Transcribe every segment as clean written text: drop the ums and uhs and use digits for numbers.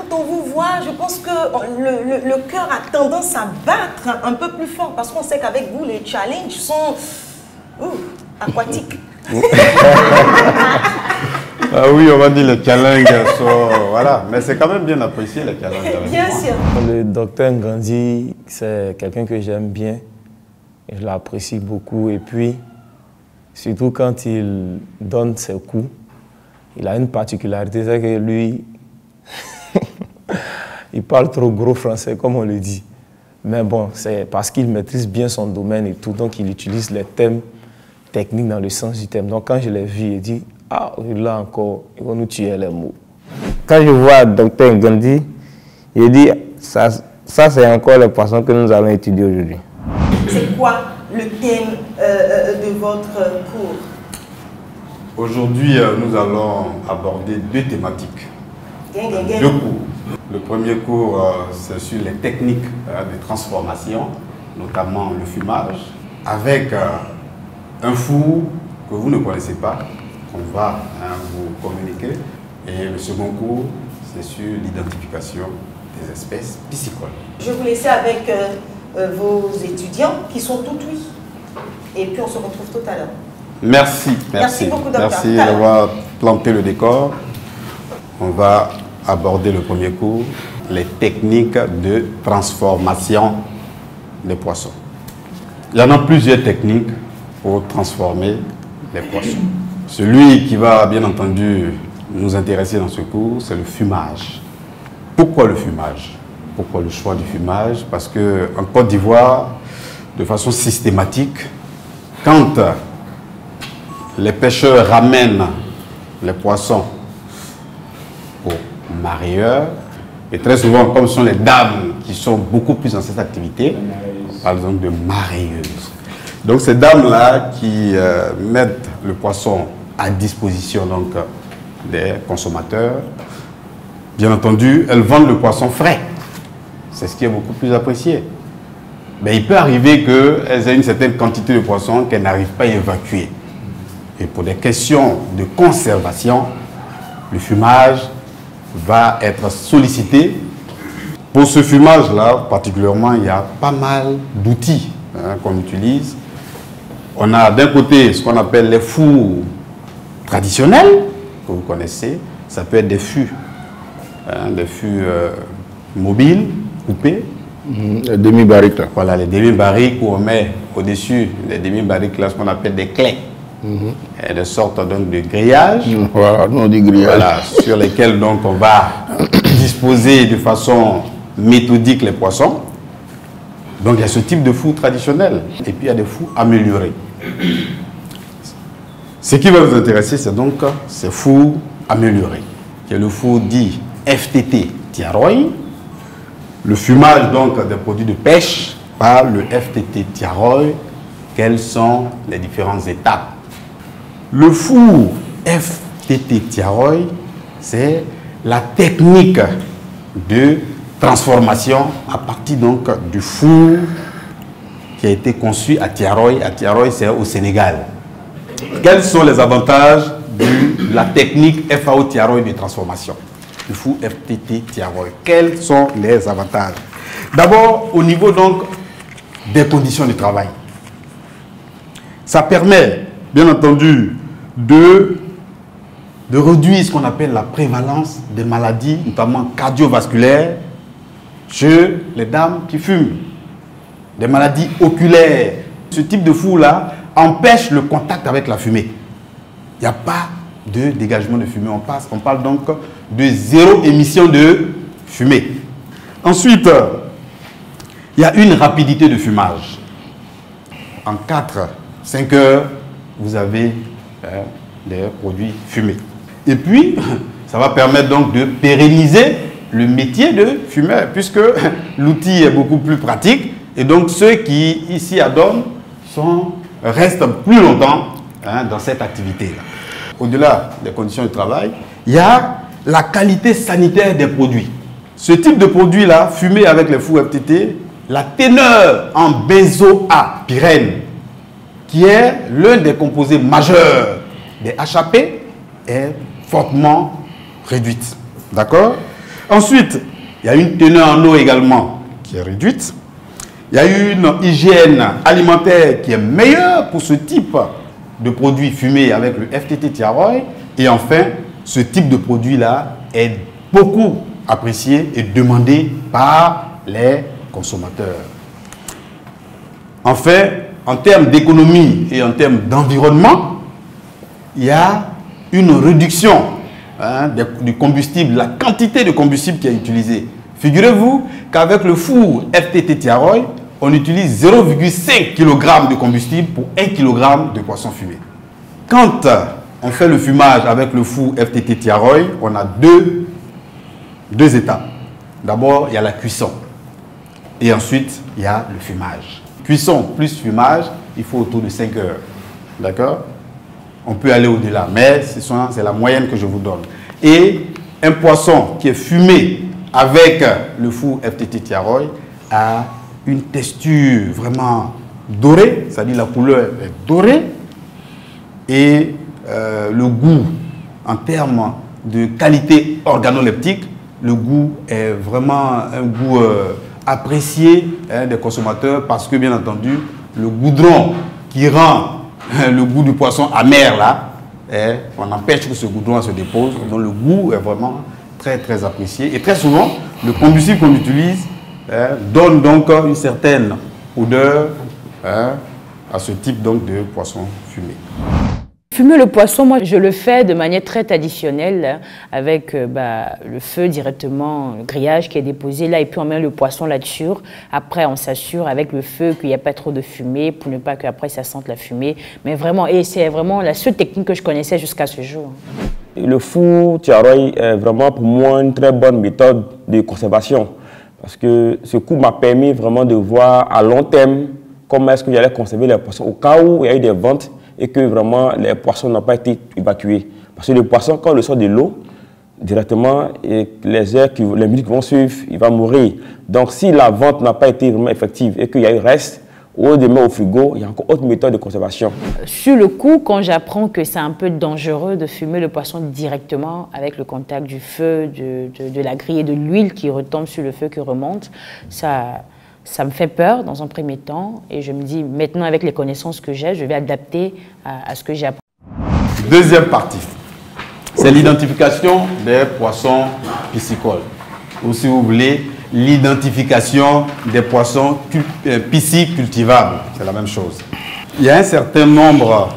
quand on vous voit, je pense que le cœur a tendance à battre un peu plus fort parce qu'on sait qu'avec vous, les challenges sont aquatiques. Ah oui, on va dire les challenges sont... Voilà, mais c'est quand même bien apprécié les challenges. Bien sûr. Le docteur Ngandi, c'est quelqu'un que j'aime bien. Je l'apprécie beaucoup. Et puis, surtout quand il donne ses coups, il a une particularité, c'est que lui, il parle trop gros français, comme on le dit. Mais bon, c'est parce qu'il maîtrise bien son domaine et tout, donc il utilise les thèmes techniques dans le sens du thème. Donc quand je l'ai vu, il dit, ah, là encore, il va nous tuer les mots. Quand je vois Dr Ngandi, il dit, ça c'est encore les poissons que nous allons étudier aujourd'hui. C'est quoi le thème de votre cours? Aujourd'hui, nous allons aborder deux thématiques. Deux cours. Le premier cours, c'est sur les techniques de transformation, notamment le fumage, avec un four que vous ne connaissez pas, qu'on va vous communiquer. Et le second cours, c'est sur l'identification des espèces piscicoles. Je vais vous laisser avec vos étudiants qui sont tout oui. Et puis on se retrouve tout à l'heure. Merci. Merci beaucoup, docteur. Merci d'avoir planté le décor. On va aborder le premier cours, les techniques de transformation des poissons. Il y en a plusieurs techniques pour transformer les poissons. Celui qui va bien entendu nous intéresser dans ce cours, c'est le fumage. Pourquoi le fumage? Pourquoi le choix du fumage? Parce qu'en Côte d'Ivoire, de façon systématique, quand les pêcheurs ramènent les poissons aux marieurs, et très souvent, comme ce sont les dames qui sont beaucoup plus dans cette activité, par exemple de marieuses. Donc ces dames-là qui mettent le poisson à disposition donc, des consommateurs, bien entendu, elles vendent le poisson frais. C'est ce qui est beaucoup plus apprécié. Mais il peut arriver qu'elles aient une certaine quantité de poisson qu'elles n'arrivent pas à évacuer. Et pour des questions de conservation, le fumage va être sollicité. Pour ce fumage-là, particulièrement, il y a pas mal d'outils qu'on utilise. On a d'un côté ce qu'on appelle les fours traditionnels, que vous connaissez. Ça peut être des fûts, des fûts mobiles, coupés. Les demi-barriques. Voilà, les demi-barriques où on met au-dessus des demi-barriques, là, ce qu'on appelle des clés. Et de sorte donc de grillage. Voilà, on dit grillage. Voilà, sur lesquels donc on va disposer de façon méthodique les poissons. Donc il y a ce type de four traditionnel. Et puis il y a des fours améliorés. Ce qui va vous intéresser, c'est donc ces fours améliorés. Il y a le four dit FTT Tiaroy. Le fumage donc des produits de pêche par le FTT Tiaroy. Quelles sont les différentes étapes? Le four FTT Tiaroy, c'est la technique de transformation à partir donc du four qui a été conçu à Tiaroy. À Tiaroy, c'est au Sénégal. Quels sont les avantages de la technique FAO Tiaroy de transformation? Le four FTT Tiaroy. Quels sont les avantages? D'abord, au niveau donc des conditions de travail. Ça permet, bien entendu, de réduire ce qu'on appelle la prévalence des maladies, notamment cardiovasculaires, chez les dames qui fument. Des maladies oculaires. Ce type de four-là empêche le contact avec la fumée. Il n'y a pas de dégagement de fumée. On parle donc de zéro émission de fumée. Ensuite, il y a une rapidité de fumage. En 4-5 heures, vous avez des produits fumés. Et puis, ça va permettre donc de pérenniser le métier de fumeur, puisque l'outil est beaucoup plus pratique. Et donc, ceux qui, ici à Dôme, restent plus longtemps dans cette activité-là. Au-delà des conditions de travail, il y a la qualité sanitaire des produits. Ce type de produit-là, fumé avec les fours FTT, la teneur en benzoapyrène, qui est l'un des composés majeurs des HAP, est fortement réduite. D'accord? Ensuite, il y a une teneur en eau également qui est réduite. Il y a une hygiène alimentaire qui est meilleure pour ce type de produit fumé avec le FTT Tiaroy. Et enfin, ce type de produit-là est beaucoup apprécié et demandé par les consommateurs. Enfin, en termes d'économie et en termes d'environnement, il y a une réduction du combustible, la quantité de combustible qui est utilisée. Figurez-vous qu'avec le four FTT Tiaroy, on utilise 0,5 kg de combustible pour 1 kg de poisson fumé. Quand on fait le fumage avec le four FTT Tiaroy, on a deux étapes. D'abord, il y a la cuisson. Et ensuite, il y a le fumage. Cuisson plus fumage, il faut autour de 5 heures. D'accord? On peut aller au-delà, mais c'est la moyenne que je vous donne. Et un poisson qui est fumé avec le four FTT Tiaroy a une texture vraiment dorée, c'est-à-dire la couleur est dorée. Et le goût, en termes de qualité organoleptique, le goût est vraiment un goût apprécié des consommateurs parce que, bien entendu, le goudron qui rend le goût du poisson amer, là, on empêche que ce goudron se dépose. Donc, le goût est vraiment très, très apprécié. Et très souvent, le combustible qu'on utilise donne donc une certaine odeur à ce type donc, de poisson fumé. Fumer le poisson, moi, je le fais de manière très traditionnelle avec le feu directement, le grillage qui est déposé là et puis on met le poisson là-dessus. Après, on s'assure avec le feu qu'il n'y a pas trop de fumée pour ne pas qu'après ça sente la fumée. Mais vraiment, et c'est vraiment la seule technique que je connaissais jusqu'à ce jour. Le four Tiaroy est vraiment pour moi une très bonne méthode de conservation parce que ce coup m'a permis vraiment de voir à long terme comment est-ce que j'allais conserver les poissons au cas où il y a eu des ventes et que vraiment les poissons n'ont pas été évacués. Parce que le poisson, quand il sort de l'eau, directement, et les minutes qui vont suivre, il va mourir. Donc si la vente n'a pas été vraiment effective et qu'il y a eu reste, au lieu de mettre au frigo, il y a encore autre méthode de conservation. Sur le coup, quand j'apprends que c'est un peu dangereux de fumer le poisson directement avec le contact du feu, de la grille et de l'huile qui retombe sur le feu qui remonte, ça me fait peur dans un premier temps et je me dis maintenant avec les connaissances que j'ai, je vais adapter à ce que j'ai appris. Deuxième partie, c'est l'identification des poissons piscicoles. Ou si vous voulez, l'identification des poissons piscicultivables. C'est la même chose. Il y a un certain nombre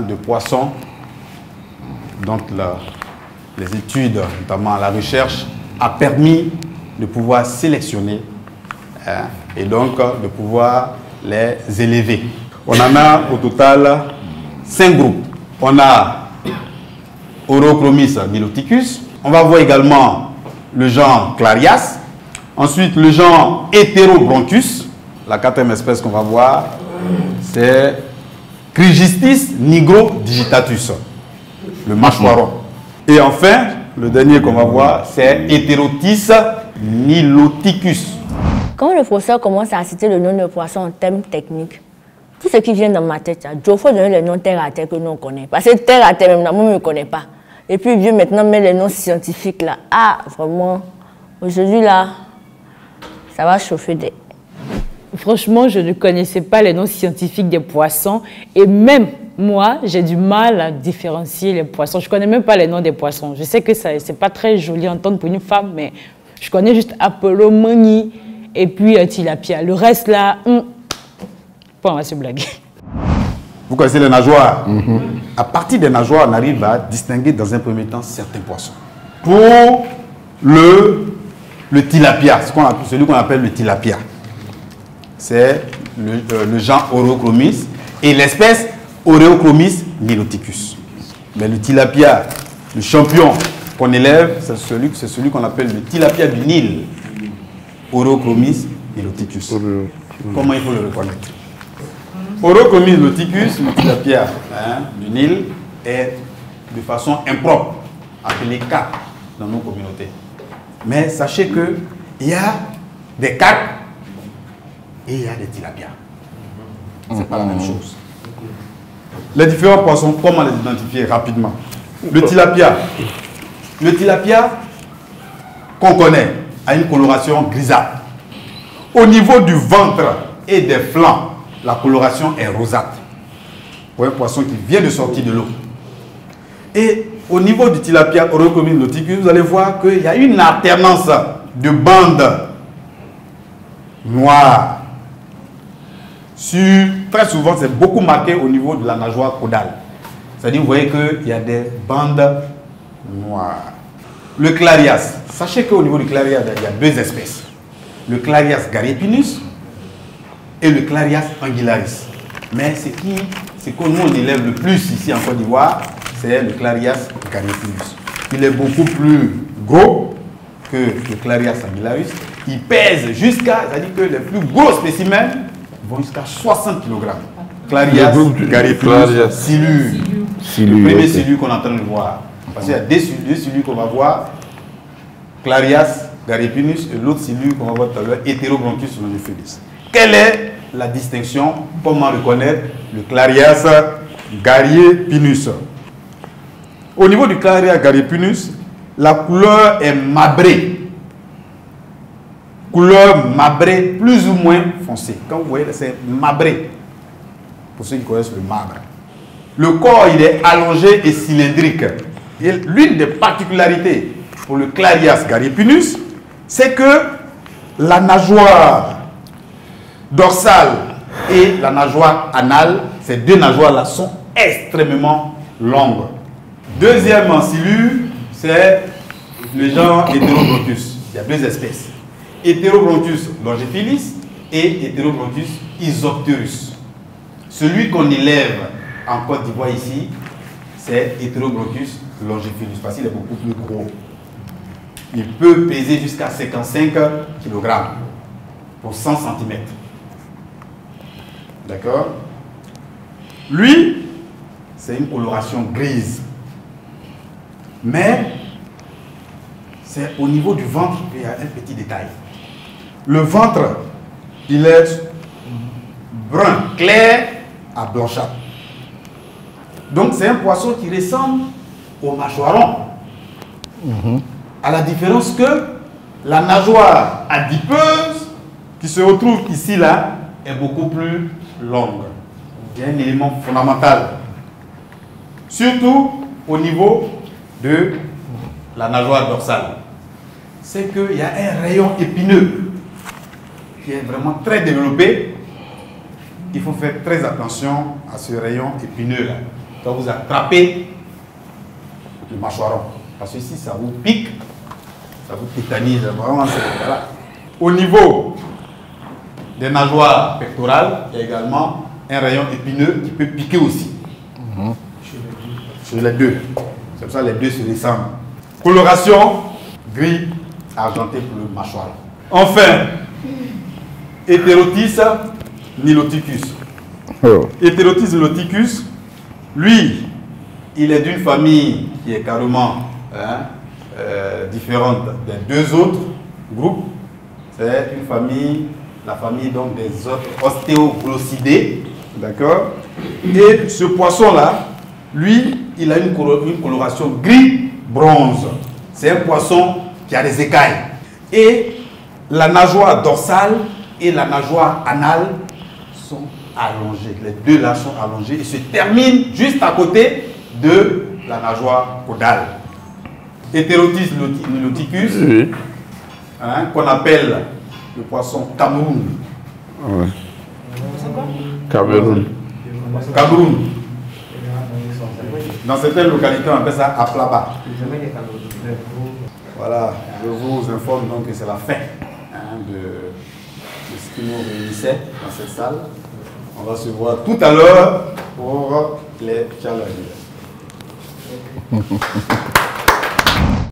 de poissons dont les études, notamment la recherche, a permis de pouvoir sélectionner et donc de pouvoir les élever. On en a au total 5 groupes. On a Orochromis niloticus. On va voir également le genre Clarias. Ensuite, le genre Heterobronchus. La quatrième espèce qu'on va voir, c'est Chrygistis nigrodigitatus, le mâchoiron. Et enfin, le dernier qu'on va voir, c'est Heterotis niloticus. Quand le professeur commence à citer le nom de poisson en termes techniques, tout ce qui vient dans ma tête, il faut donner les noms terre à terre que nous on connaît. Parce que terre à terre, même, moi, je ne connais pas. Et puis, Dieu maintenant met les noms scientifiques là. Ah, vraiment, aujourd'hui là, ça va chauffer des... Franchement, je ne connaissais pas les noms scientifiques des poissons. Et même moi, j'ai du mal à différencier les poissons. Je ne connais même pas les noms des poissons. Je sais que ce n'est pas très joli à entendre pour une femme, mais je connais juste Apollo, Mani et puis Tilapia. Le reste là, on va se blaguer. Vous connaissez les nageoires. À partir des nageoires, on arrive à distinguer dans un premier temps certains poissons. Pour le tilapia, celui qu'on appelle le tilapia, c'est le genre Orochromis et l'espèce Orochromis niloticus. Mais le tilapia, le champion qu'on élève, c'est celui qu'on appelle le tilapia du Nil, Orochromis niloticus. Comment il faut le reconnaître? Orochromis niloticus, le tilapia du Nil, est de façon impropre appelé carpe dans nos communautés. Mais sachez qu'il y a des carpes et il y a des tilapias. Ce n'est pas la même chose. Les différents poissons, comment les identifier rapidement? Le tilapia, qu'on connaît a une coloration grisâtre. Au niveau du ventre et des flancs, la coloration est rosâtre. Pour un poisson qui vient de sortir de l'eau. Et au niveau du tilapia Orocomine nauticus, vous allez voir qu'il y a une alternance de bandes noires. Très souvent, c'est beaucoup marqué au niveau de la nageoire caudale. C'est-à-dire, vous voyez qu'il y a des bandes noires. Le clarias. Sachez qu'au niveau du clarias, il y a deux espèces. Le clarias gariepinus et le clarias anguillaris. Mais ce que nous on élève le plus ici en Côte d'Ivoire, c'est le clarias gariepinus. Il est beaucoup plus gros que le clarias anguillaris. Il pèse jusqu'à, c'est-à-dire que les plus gros spécimens vont jusqu'à 60 kg. Clarias gariepinus, silure. Le premier silure qu'on est en train de voir. Parce qu'il y a deux silures qu'on va voir. Clarias gariepinus et l'autre silure qu'on va voir tout à l'heure, Heterobronchus longifilus. Quelle est la distinction? Comment reconnaître le clarias gariepinus? Au niveau du clarias gariepinus, la couleur est marbrée. Couleur marbrée plus ou moins foncée. Quand vous voyez, c'est marbré. Pour ceux qui connaissent le marbre. Le corps, il est allongé et cylindrique. Et l'une des particularités pour le clarias gariepinus, c'est que la nageoire dorsale et la nageoire anale, ces deux nageoires-là sont extrêmement longues. Deuxième silure, c'est le genre Heterobronchus. Il y a deux espèces. Heterobronchus longifilis et Heterobronchus isopterus. Celui qu'on élève en Côte d'Ivoire ici, c'est Heterobronchus longifilus parce qu'il est beaucoup plus gros. Il peut peser jusqu'à 55 kg pour 100 cm. D'accord? Lui, c'est une coloration grise. Mais c'est au niveau du ventre qu'il y a un petit détail. Le ventre, il est brun clair à blanchâtre. Donc c'est un poisson qui ressemble au mâchoiron. À la différence que la nageoire adipeuse qui se retrouve ici là est beaucoup plus longue. Il y a un élément fondamental. Surtout au niveau de la nageoire dorsale. C'est qu'il y a un rayon épineux qui est vraiment très développé. Il faut faire très attention à ce rayon épineux là. Quand vous attrapez le mâchoiron. Parce que si ça vous pique, ça vous tétanise. Vraiment, c'est là. Au niveau des nageoires pectorales, il y a également un rayon épineux qui peut piquer aussi. Sur les deux. C'est pour ça que les deux se ressemblent. Coloration gris argenté pour le mâchoire. Enfin, Heterotis niloticus. Heterotis niloticus, lui, il est d'une famille qui est carrément différente des deux autres groupes. C'est une famille, la famille donc des ostéoglossidés. D'accord? Et ce poisson-là, lui, il a une coloration gris-bronze. C'est un poisson qui a des écailles. Et la nageoire dorsale et la nageoire anale sont allongées. Les deux là sont allongées et se terminent juste à côté de la nageoire caudale. Heterotis niloticus, qu'on appelle le poisson Cameroun. Ouais. Cameroun. Cameroun. Dans certaines localités, on appelle ça Aplaba. Voilà, je vous informe donc que c'est la fin de ce qui nous réunissait dans cette salle. On va se voir tout à l'heure pour les challenges.